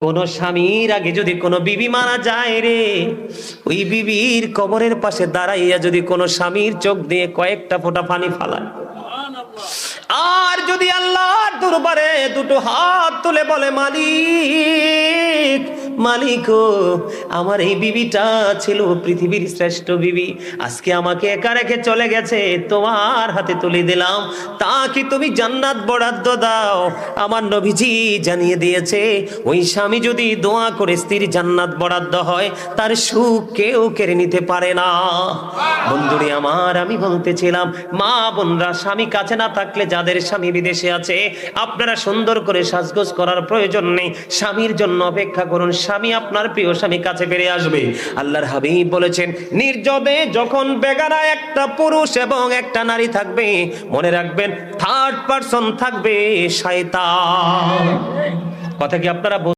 কোন স্বামীর আগে যদি কোনো বিবি মারা যায় রে, ওই বিবির কবরের পাশে দাঁড়াইয়া যদি কোনো স্বামীর চোখ দিয়ে কয়েকটা ফোঁটা পানি ফালায়, আর যদি আল্লাহর দরবারে দুটো হাত তুলে বলে, মালিক মালিক ও, আমার এই বিবিটা ছিল পৃথিবীর শ্রেষ্ঠ বিবি, আজকে আমাকে একা রেখে চলে গেছে, তোমার হাতে তুলে দিলাম, তা কি তুমি জান্নাত বরাদ্দ দাও? আমার নবীজি জানিয়ে দিয়েছে, ওই স্বামী যদি দোয়া করে স্ত্রীর জান্নাত বরাদ্দ হয়, তার সুখ কেউ কেড়ে নিতে পারে না। বন্ধুরে আমার, আমি বলতেছিলাম, মা বোনরা, স্বামী কাছে না থাকলে, যাদের স্বামী বিদেশে আছে, আপনারা সুন্দর করে সাজগোজ করার প্রয়োজন নেই, স্বামীর জন্য অপেক্ষা করুন, স্বামী আপনার প্রিয় স্বামী কাছে ফিরে আসবে। আল্লাহর হাবিব বলেছেন, নির্জনে যখন বেগানা একটা পুরুষ এবং একটা নারী থাকবে, মনে রাখবেন থার্ড পারসন থাকবে শয়তান। কথা কি আপনারা